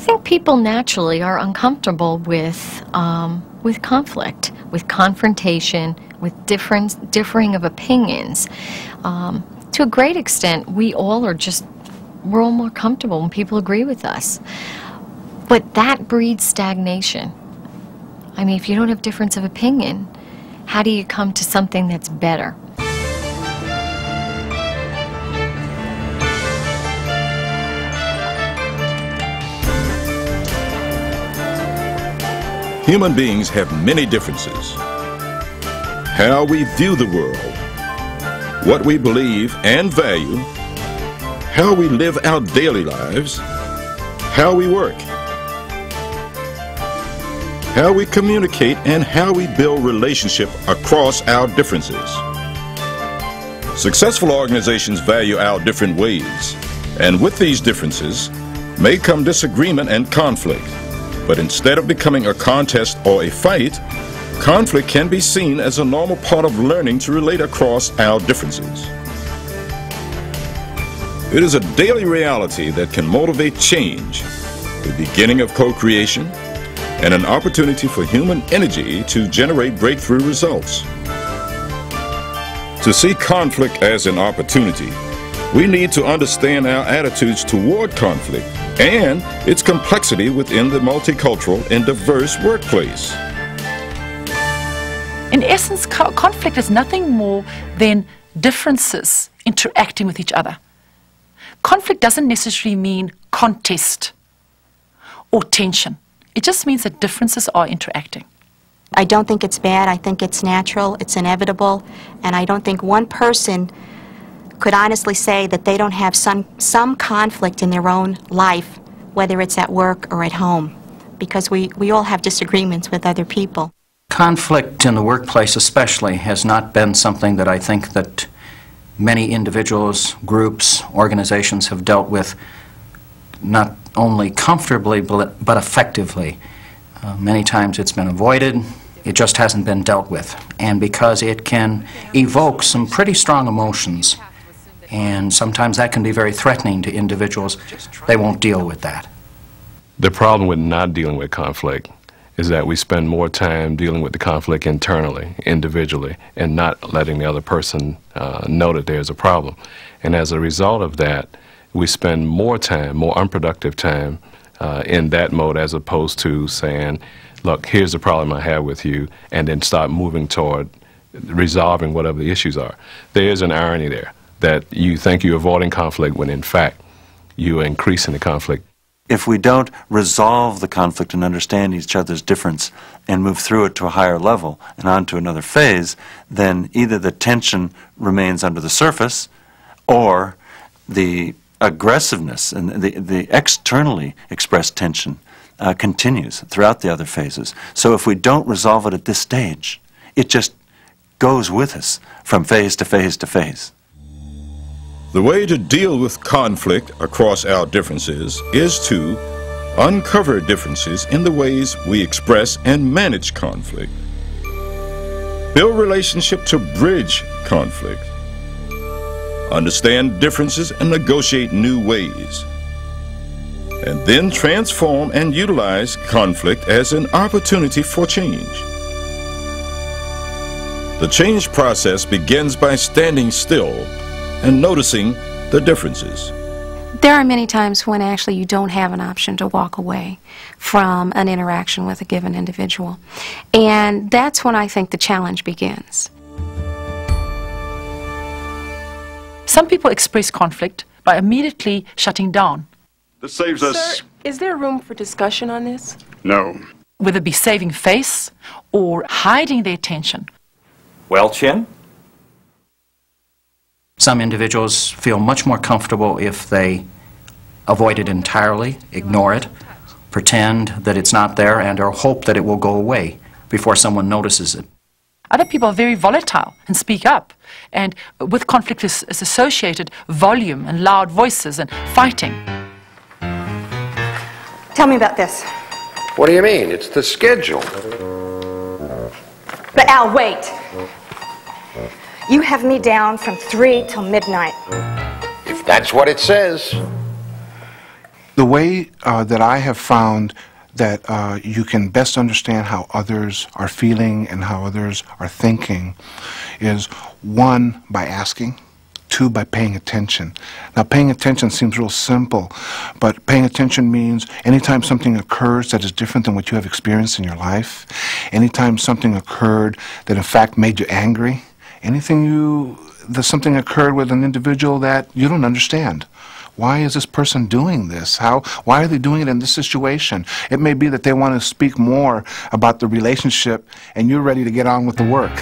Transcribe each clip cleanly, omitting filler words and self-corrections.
think people naturally are uncomfortable with conflict, with confrontation, with differing of opinions. To a great extent, we're all more comfortable when people agree with us. But that breeds stagnation. I mean, if you don't have difference of opinion, how do you come to something that's better? Human beings have many differences. How we view the world, what we believe and value, how we live our daily lives, how we work, how we communicate, and how we build relationship across our differences. Successful organizations value our different ways, and with these differences may come disagreement and conflict. But instead of becoming a contest or a fight, conflict can be seen as a normal part of learning to relate across our differences. It is a daily reality that can motivate change, the beginning of co-creation, and an opportunity for human energy to generate breakthrough results. To see conflict as an opportunity, we need to understand our attitudes toward conflict and its complexity within the multicultural and diverse workplace. In essence, conflict is nothing more than differences interacting with each other. Conflict doesn't necessarily mean contest or tension. It just means that differences are interacting. I don't think it's bad. I think it's natural, it's inevitable, and I don't think one person could honestly say that they don't have some conflict in their own life, whether it's at work or at home, because we all have disagreements with other people. Conflict in the workplace especially has not been something that I think that many individuals, groups, organizations have dealt with not only comfortably but effectively. Many times it's been avoided, it just hasn't been dealt with. And because it can evoke some pretty strong emotions, and sometimes that can be very threatening to individuals, they won't deal with that. The problem with not dealing with conflict is that we spend more time dealing with the conflict internally, individually, and not letting the other person know that there's a problem. And as a result of that, we spend more time, more unproductive time in that mode, as opposed to saying, look, here's the problem I have with you, and then start moving toward resolving whatever the issues are. There's an irony there, that you think you're avoiding conflict when in fact you're increasing the conflict. If we don't resolve the conflict and understand each other's difference and move through it to a higher level and on to another phase, then either the tension remains under the surface or the aggressiveness and the externally expressed tension continues throughout the other phases. So if we don't resolve it at this stage, it just goes with us from phase to phase to phase. The way to deal with conflict across our differences is to uncover differences in the ways we express and manage conflict, build relationship to bridge conflict, understand differences and negotiate new ways, and then transform and utilize conflict as an opportunity for change. The change process begins by standing still and noticing the differences. There are many times when actually you don't have an option to walk away from an interaction with a given individual. And that's when I think the challenge begins. Some people express conflict by immediately shutting down. This saves us... Sir, is there room for discussion on this? No. Whether it be saving face or hiding their tension. Well, Chin? Some individuals feel much more comfortable if they avoid it entirely, ignore it, pretend that it's not there, and or hope that it will go away before someone notices it. Other people are very volatile and speak up, and with conflict is associated volume and loud voices and fighting. Tell me about this. What do you mean? It's the schedule. But Al, wait. You have me down from 3 till midnight. If that's what it says. The way that I have found that you can best understand how others are feeling and how others are thinking is, one, by asking, two, by paying attention. Now, paying attention seems real simple, but paying attention means anytime something occurs that is different than what you have experienced in your life, anytime something occurred that in fact made you angry, something occurred with an individual that you don't understand. Why is this person doing this? Why are they doing it in this situation? It may be that they want to speak more about the relationship and you're ready to get on with the work.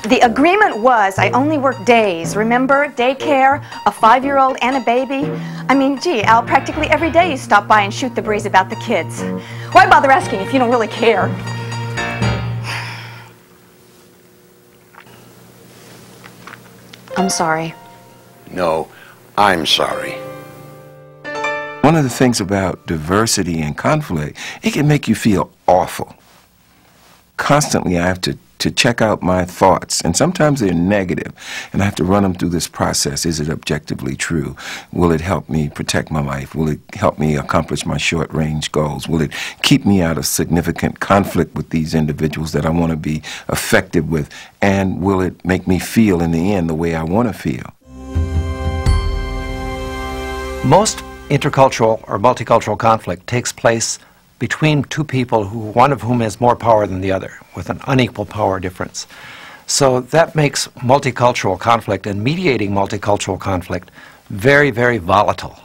The agreement was I only work days. Remember? Daycare, a 5-year-old and a baby. I mean, gee, Al, practically every day you stop by and shoot the breeze about the kids. Why bother asking if you don't really care? I'm sorry. No, I'm sorry. One of the things about diversity and conflict, it can make you feel awful. Constantly I have to check out my thoughts, and sometimes they're negative, and I have to run them through this process. Is it objectively true? Will it help me protect my life? Will it help me accomplish my short-range goals? Will it keep me out of significant conflict with these individuals that I want to be effective with? And will it make me feel, in the end, the way I want to feel? Most intercultural or multicultural conflict takes place between two people, one of whom has more power than the other, with an unequal power difference. So that makes multicultural conflict and mediating multicultural conflict very, very volatile.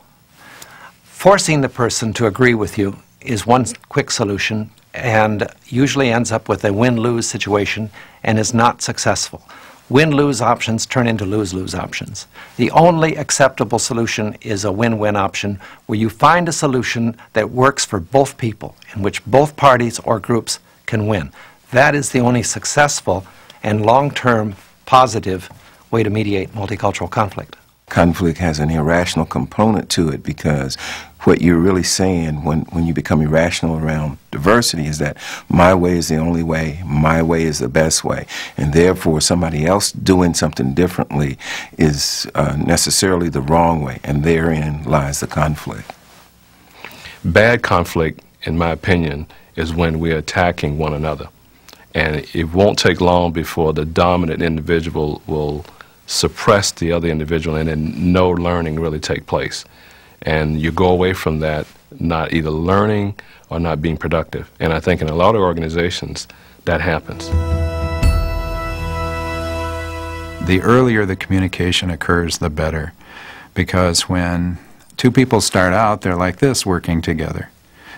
Forcing the person to agree with you is one quick solution and usually ends up with a win-lose situation and is not successful. Win-lose options turn into lose-lose options. The only acceptable solution is a win-win option where you find a solution that works for both people, in which both parties or groups can win. That is the only successful and long-term positive way to mediate multicultural conflict. Conflict has an irrational component to it, because what you're really saying when you become irrational around diversity is that my way is the only way, my way is the best way, and therefore somebody else doing something differently is necessarily the wrong way, and therein lies the conflict. Bad conflict, in my opinion, is when we're attacking one another. And it won't take long before the dominant individual will suppress the other individual, and then no learning really take place. And you go away from that not either learning or not being productive. And I think in a lot of organizations that happens. The earlier the communication occurs, the better. Because when two people start out, they're like this, working together.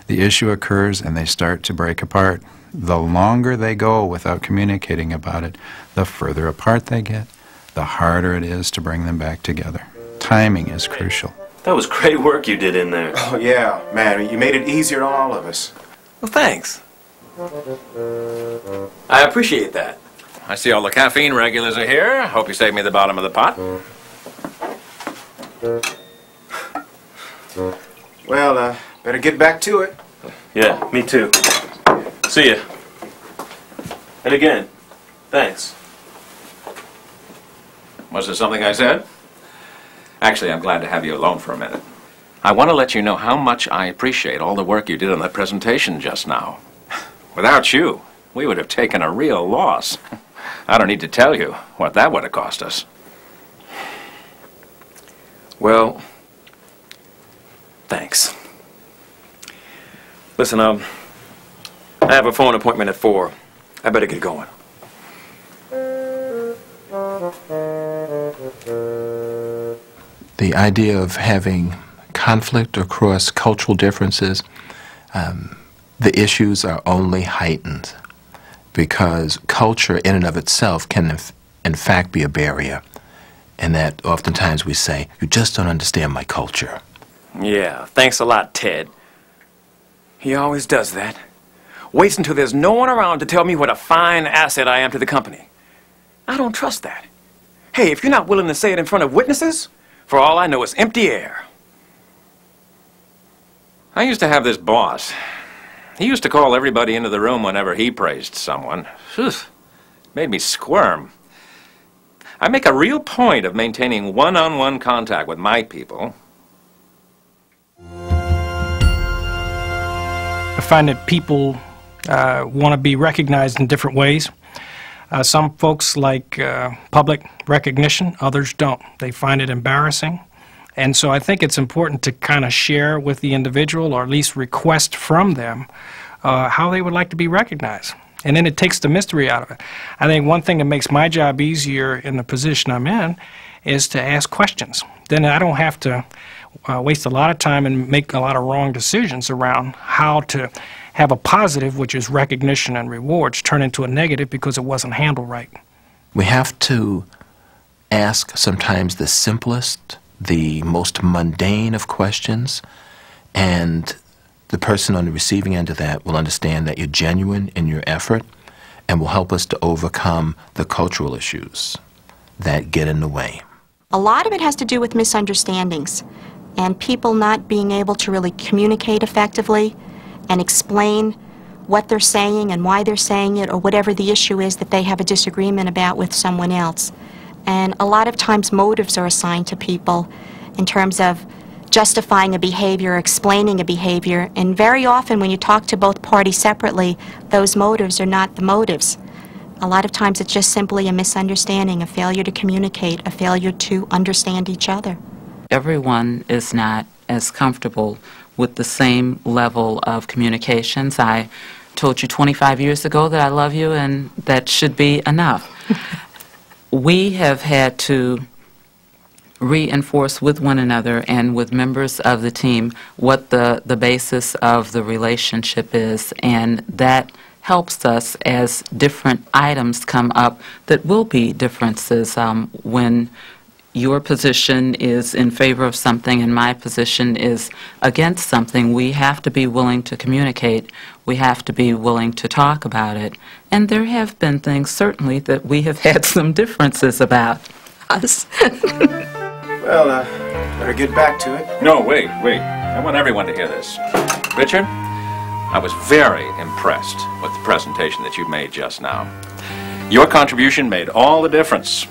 The issue occurs and they start to break apart. The longer they go without communicating about it, the further apart they get, the harder it is to bring them back together. Timing is crucial. That was great work you did in there. Oh, yeah, man. You made it easier on all of us. Well, thanks. I appreciate that. I see all the caffeine regulars are here. Hope you saved me the bottom of the pot. Well, better get back to it. Yeah, me too. See ya. And again, thanks. Was there something I said? Actually, I'm glad to have you alone for a minute. I want to let you know how much I appreciate all the work you did on that presentation just now. Without you, we would have taken a real loss. I don't need to tell you what that would have cost us. Well, thanks. Listen, I have a phone appointment at 4. I better get going. The idea of having conflict across cultural differences, the issues are only heightened because culture in and of itself can in fact be a barrier, and that oftentimes we say, you just don't understand my culture. Yeah, thanks a lot, Ted. He always does that. Waits until there's no one around to tell me what a fine asset I am to the company. I don't trust that. Hey, if you're not willing to say it in front of witnesses, for all I know, it's empty air. I used to have this boss. He used to call everybody into the room whenever he praised someone. Phew, made me squirm. I make a real point of maintaining one-on-one contact with my people. find that people want to be recognized in different ways. Some folks like public recognition, others don't. They find it embarrassing. And so I think it's important to kind of share with the individual, or at least request from them, how they would like to be recognized. And then it takes the mystery out of it. I think one thing that makes my job easier in the position I'm in is to ask questions. Then I don't have to waste a lot of time and make a lot of wrong decisions around how to have a positive, which is recognition and rewards, turn into a negative because it wasn't handled right. We have to ask sometimes the simplest, the most mundane of questions, and the person on the receiving end of that will understand that you're genuine in your effort and will help us to overcome the cultural issues that get in the way. A lot of it has to do with misunderstandings and people not being able to really communicate effectively and explain what they're saying and why they're saying it, or whatever the issue is that they have a disagreement about with someone else. And a lot of times motives are assigned to people in terms of justifying a behavior, explaining a behavior, and very often when you talk to both parties separately, those motives are not the motives. A lot of times it's just simply a misunderstanding, a failure to communicate, a failure to understand each other. Everyone is not as comfortable with the same level of communications. I told you 25 years ago that I love you, and that should be enough. We have had to reinforce with one another and with members of the team what the basis of the relationship is, and that helps us as different items come up that will be differences when your position is in favor of something and my position is against something. We have to be willing to communicate. We have to be willing to talk about it. And there have been things, certainly, that we have had some differences about us. Well, better get back to it. No, wait. I want everyone to hear this. Richard, I was very impressed with the presentation that you made just now. Your contribution made all the difference.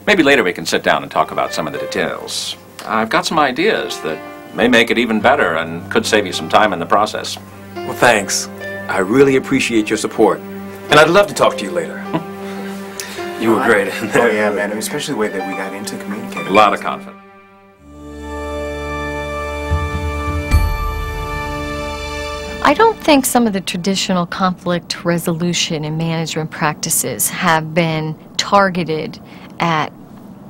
Maybe later we can sit down and talk about some of the details. I've got some ideas that may make it even better and could save you some time in the process. Well, thanks. I really appreciate your support. And I'd love to talk to you later. You were great. Oh, yeah, man. Especially the way that we got into communicating. A lot of confidence. I don't think some of the traditional conflict resolution and management practices have been targeted at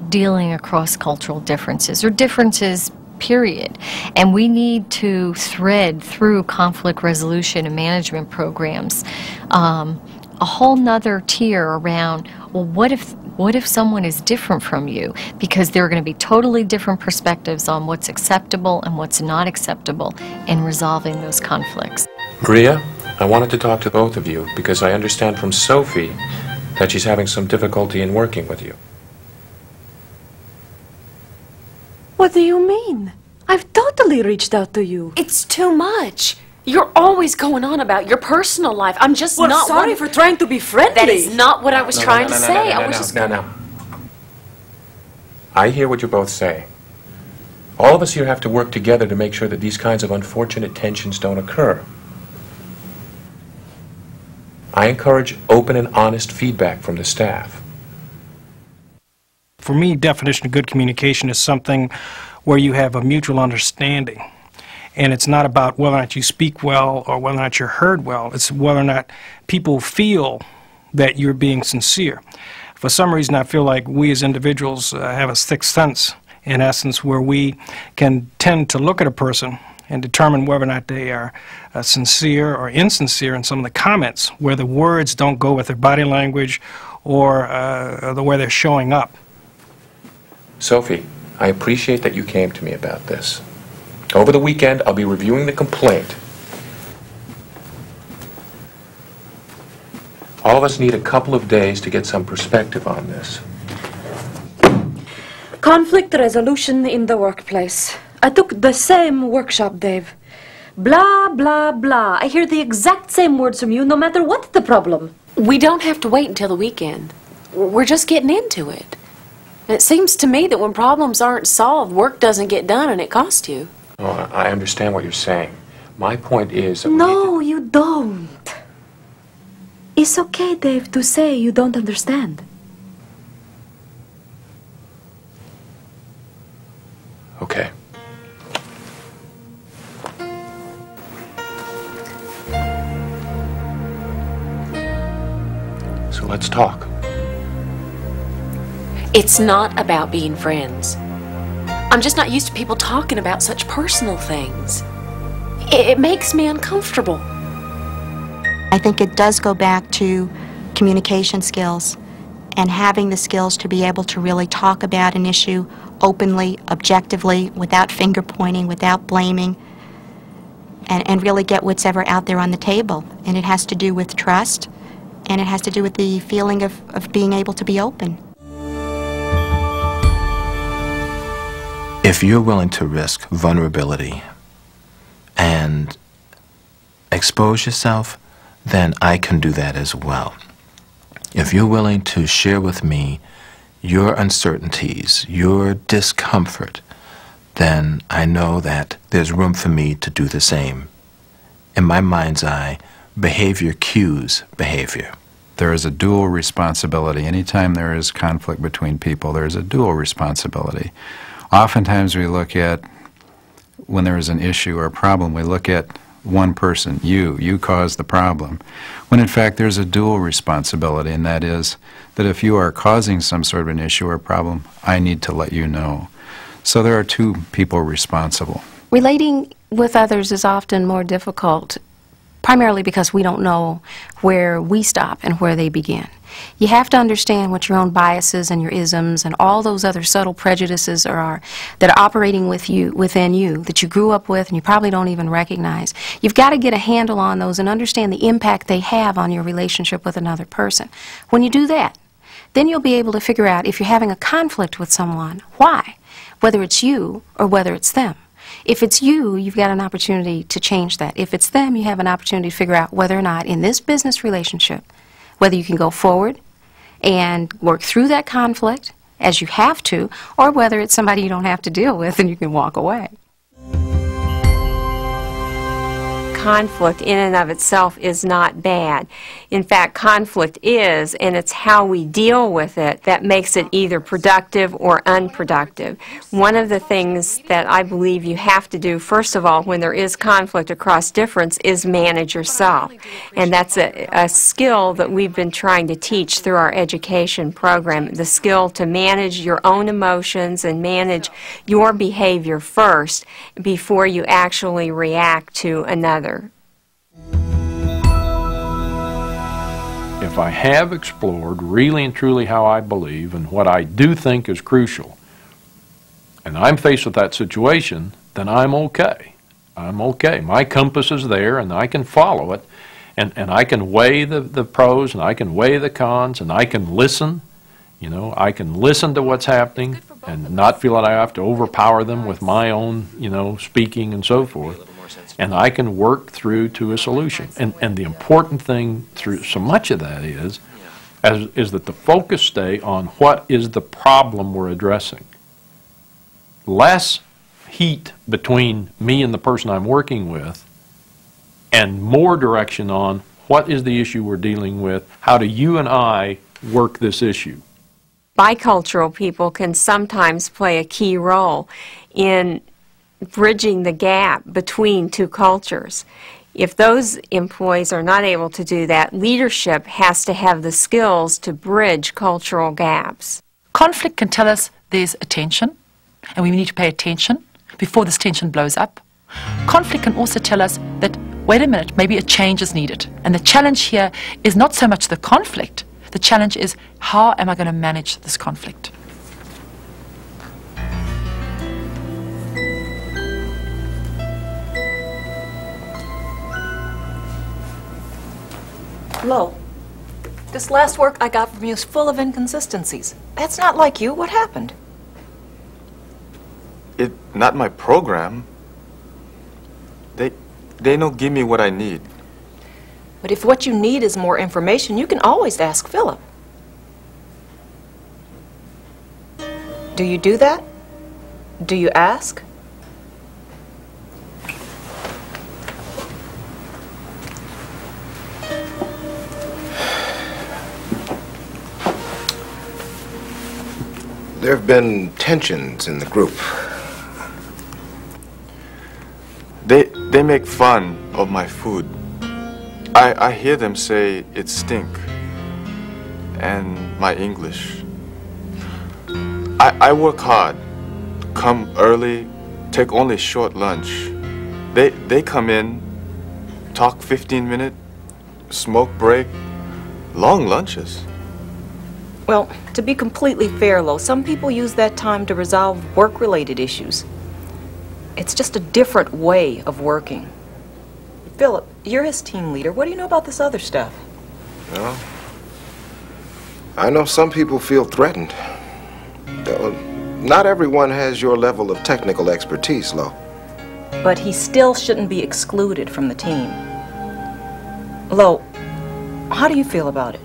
dealing across cultural differences or differences, period. And we need to thread through conflict resolution and management programs a whole nother tier around, well, what if someone is different from you? Because there are going to be totally different perspectives on what's acceptable and what's not acceptable in resolving those conflicts. Maria, I wanted to talk to both of you because I understand from Sophie that she's having some difficulty in working with you. What do you mean? I've totally reached out to you. It's too much. You're always going on about your personal life. I'm just Well, not... sorry for trying to be friendly. That is not what I was trying to say. I was just... No. I hear what you're both saying. All of us here have to work together to make sure that these kinds of unfortunate tensions don't occur. I encourage open and honest feedback from the staff. For me, definition of good communication is something where you have a mutual understanding. And it's not about whether or not you speak well or whether or not you're heard well. It's whether or not people feel that you're being sincere. For some reason, I feel like we as individuals have a sixth sense, in essence, where we can tend to look at a person and determine whether or not they are sincere or insincere in some of the comments, where the words don't go with their body language or the way they're showing up. Sophie, I appreciate that you came to me about this. Over the weekend, I'll be reviewing the complaint. All of us need a couple of days to get some perspective on this. Conflict resolution in the workplace. I took the same workshop, Dave. Blah, blah, blah. I hear the exact same words from you no matter what's the problem. We don't have to wait until the weekend. We're just getting into it. And it seems to me that when problems aren't solved, work doesn't get done and it costs you. Oh, I understand what you're saying. My point is that No, you don't. It's okay, Dave, to say you don't understand. Okay. So let's talk. It's not about being friends. I'm just not used to people talking about such personal things. It makes me uncomfortable. I think it does go back to communication skills and having the skills to be able to really talk about an issue openly, objectively, without finger pointing, without blaming, and really get what's ever out there on the table. And it has to do with trust, and it has to do with the feeling of being able to be open. If you're willing to risk vulnerability and expose yourself, then I can do that as well. If you're willing to share with me your uncertainties, your discomfort, then I know that there's room for me to do the same. In my mind's eye, behavior cues behavior. There is a dual responsibility. Anytime there is conflict between people, there is a dual responsibility. Oftentimes we look at, when there is an issue or a problem, we look at one person, you caused the problem, when in fact there's a dual responsibility, and that is that if you are causing some sort of an issue or problem, I need to let you know. So there are two people responsible. Relating with others is often more difficult, primarily because we don't know where we stop and where they begin. You have to understand what your own biases and your isms and all those other subtle prejudices are that are operating within you, that you grew up with and you probably don't even recognize. You've got to get a handle on those and understand the impact they have on your relationship with another person. When you do that, then you'll be able to figure out if you're having a conflict with someone, why, whether it's you or whether it's them. If it's you, you've got an opportunity to change that. If it's them, you have an opportunity to figure out whether or not in this business relationship, whether you can go forward and work through that conflict as you have to, or whether it's somebody you don't have to deal with and you can walk away. Conflict in and of itself is not bad. In fact, conflict is, and it's how we deal with it that makes it either productive or unproductive. One of the things that I believe you have to do, first of all, when there is conflict across difference, is manage yourself. And that's a skill that we've been trying to teach through our education program, the skill to manage your own emotions and manage your behavior first before you actually react to another. If I have explored really and truly how I believe and what I do think is crucial, and I'm faced with that situation, then I'm okay. I'm okay. My compass is there and I can follow it, and I can weigh the pros and I can weigh the cons and I can listen. You know, I can listen to what's happening and not feel that I have to overpower them with my own, speaking and so forth. And I can work through to a solution. And the important thing through so much of that is that the focus stay on what is the problem we're addressing. Less heat between me and the person I'm working with, and more direction on what is the issue we're dealing with, how do you and I work this issue. Bicultural people can sometimes play a key role in bridging the gap between two cultures. If those employees are not able to do that, leadership has to have the skills to bridge cultural gaps. Conflict can tell us there's a tension, and we need to pay attention before this tension blows up. Conflict can also tell us that, wait a minute, maybe a change is needed. And the challenge here is not so much the conflict. The challenge is, how am I going to manage this conflict? Lo, this last work I got from you is full of inconsistencies. That's not like you. What happened? Not my program. They don't give me what I need. But if what you need is more information, you can always ask Philip. Do you do that? Do you ask? There have been tensions in the group. They make fun of my food. I hear them say it stink. And my English. I work hard. Come early, take only short lunch. They come in, talk 15 minutes, smoke break, long lunches. Well, to be completely fair, Lo, some people use that time to resolve work-related issues. It's just a different way of working. Philip, you're his team leader. What do you know about this other stuff? Well, I know some people feel threatened. Not everyone has your level of technical expertise, Lo. But he still shouldn't be excluded from the team. Lo, how do you feel about it?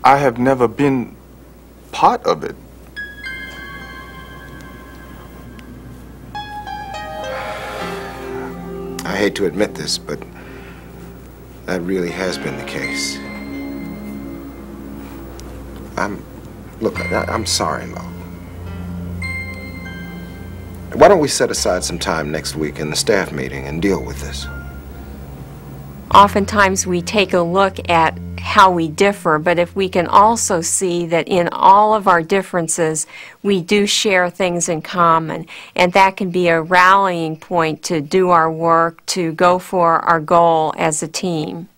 I have never been part of it. I hate to admit this, but that really has been the case. Look, I'm sorry, Lo. Why don't we set aside some time next week in the staff meeting and deal with this? Oftentimes we take a look at how we differ, but if we can also see that in all of our differences we do share things in common, and that can be a rallying point to do our work, to go for our goal as a team.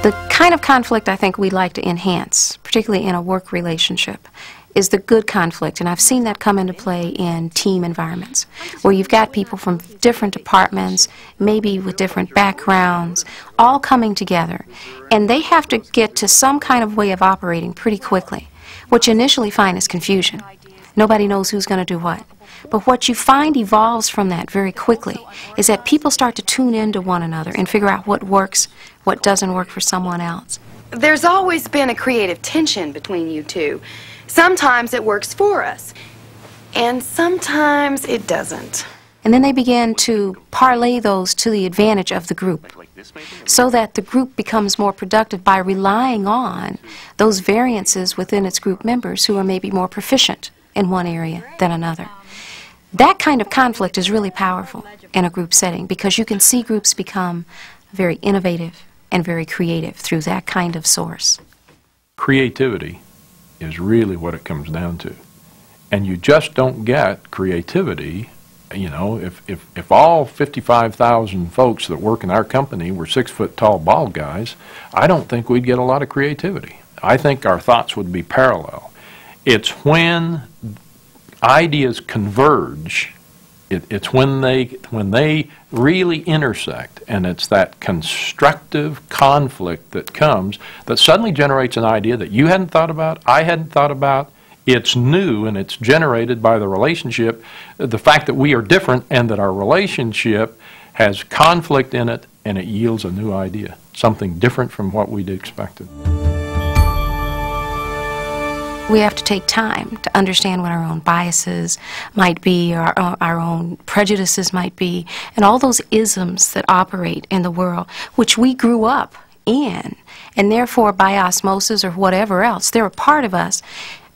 The kind of conflict I think we'd like to enhance, particularly in a work relationship, is the good conflict, and I've seen that come into play in team environments, where you've got people from different departments, maybe with different backgrounds, all coming together, and they have to get to some kind of way of operating pretty quickly. What you initially find is confusion. Nobody knows who's going to do what. But what you find evolves from that very quickly is that people start to tune into one another and figure out what works, what doesn't work for someone else. There's always been a creative tension between you two. Sometimes it works for us, and sometimes it doesn't. And then they begin to parlay those to the advantage of the group, so that the group becomes more productive by relying on those variances within its group members who are maybe more proficient in one area than another. That kind of conflict is really powerful in a group setting, because you can see groups become very innovative and very creative through that kind of source. Creativity is really what it comes down to. And you just don't get creativity, you know, if all 55,000 folks that work in our company were 6-foot-tall bald guys, I don't think we'd get a lot of creativity. I think our thoughts would be parallel. It's when ideas converge, it's when they really intersect, and it's that constructive conflict that comes that suddenly generates an idea that you hadn't thought about, I hadn't thought about. It's new, and it's generated by the relationship, the fact that we are different and that our relationship has conflict in it, and it yields a new idea, something different from what we'd expected. We have to take time to understand what our own biases might be, or our own prejudices might be, and all those isms that operate in the world, which we grew up in, and therefore by osmosis or whatever else, they're a part of us,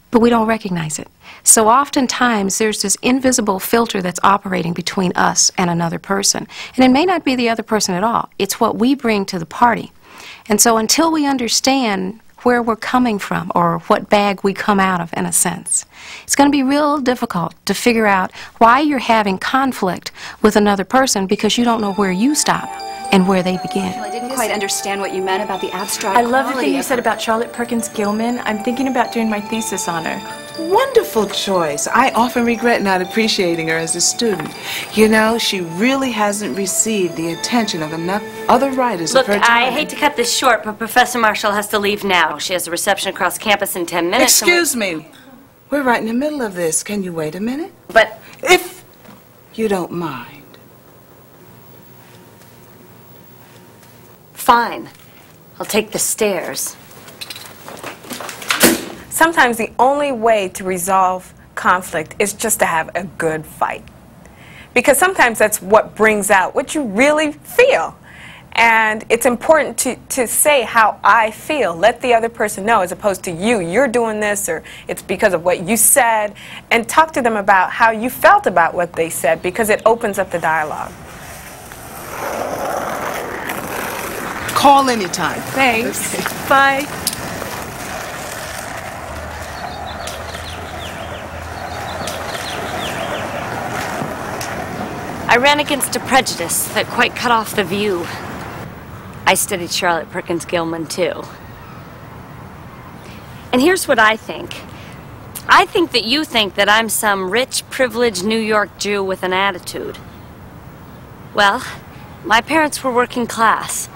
but we don't recognize it. So oftentimes there's this invisible filter that's operating between us and another person, and it may not be the other person at all. It's what we bring to the party. And so until we understand where we're coming from, or what bag we come out of, in a sense, it's going to be real difficult to figure out why you're having conflict with another person, because you don't know where you stop and where they begin. I didn't quite understand what you meant about the abstract I love the quality thing you of said her. about Charlotte Perkins Gilman. I'm thinking about doing my thesis on her. Wonderful choice. I often regret not appreciating her as a student. You know, she really hasn't received the attention of enough other writers Look, of her time. I hate to cut this short, but Professor Marshall has to leave now. She has a reception across campus in 10 minutes. Excuse me. We're right in the middle of this. Can you wait a minute? But if you don't mind. Fine. I'll take the stairs. Sometimes the only way to resolve conflict is just to have a good fight. Because sometimes that's what brings out what you really feel. And it's important to say how I feel. Let the other person know, as opposed to you're doing this, or it's because of what you said. And talk to them about how you felt about what they said, because it opens up the dialogue. Call anytime. Thanks. Okay. Bye. I ran against a prejudice that quite cut off the view. I studied Charlotte Perkins Gilman, too. And here's what I think. I think that you think that I'm some rich, privileged New York Jew with an attitude. Well, my parents were working class,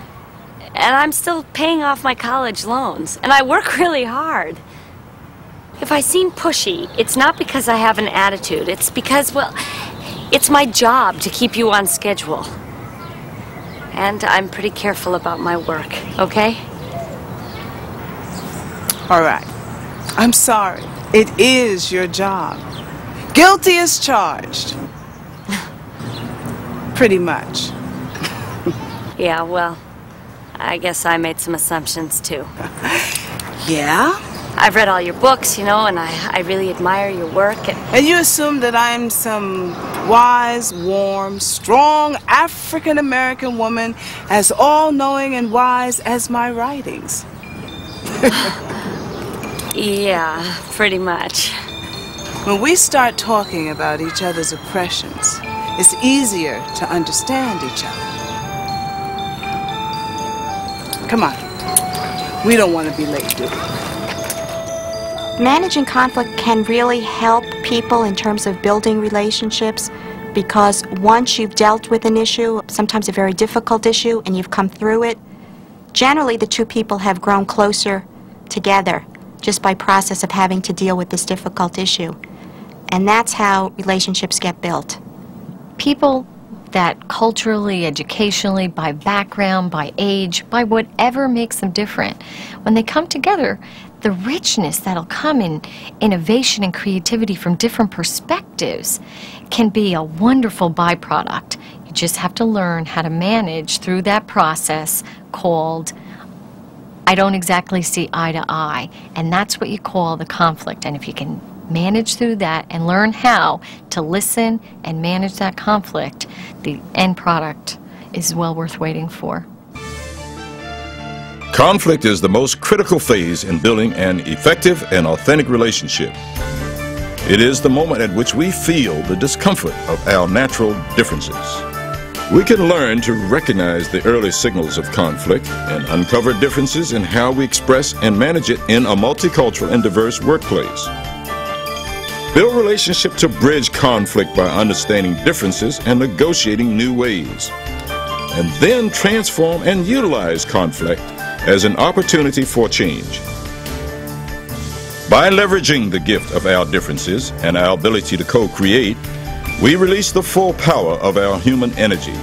and I'm still paying off my college loans, and I work really hard. If I seem pushy, it's not because I have an attitude. It's because, well, it's my job to keep you on schedule. And I'm pretty careful about my work, okay? All right. I'm sorry. It is your job. Guilty as charged. Pretty much. Yeah, well, I guess I made some assumptions, too. Yeah? I've read all your books, you know, and I really admire your work. And you assume that I'm some wise, warm, strong African-American woman, as all-knowing and wise as my writings. Yeah, pretty much. When we start talking about each other's oppressions, it's easier to understand each other. Come on. We don't want to be late, do we? Managing conflict can really help people in terms of building relationships, because once you've dealt with an issue, sometimes a very difficult issue, and you've come through it, generally the two people have grown closer together just by process of having to deal with this difficult issue. And that's how relationships get built. People that culturally, educationally, by background, by age, by whatever makes them different, when they come together, the richness that'll come in innovation and creativity from different perspectives can be a wonderful byproduct. You just have to learn how to manage through that process called I don't exactly see eye to eye, and that's what you call the conflict. And if you can manage through that and learn how to listen and manage that conflict, the end product is well worth waiting for. Conflict is the most critical phase in building an effective and authentic relationship. It is the moment at which we feel the discomfort of our natural differences. We can learn to recognize the early signals of conflict and uncover differences in how we express and manage it in a multicultural and diverse workplace. Build relationships to bridge conflict by understanding differences and negotiating new ways. And then transform and utilize conflict as an opportunity for change. By leveraging the gift of our differences and our ability to co-create, we release the full power of our human energy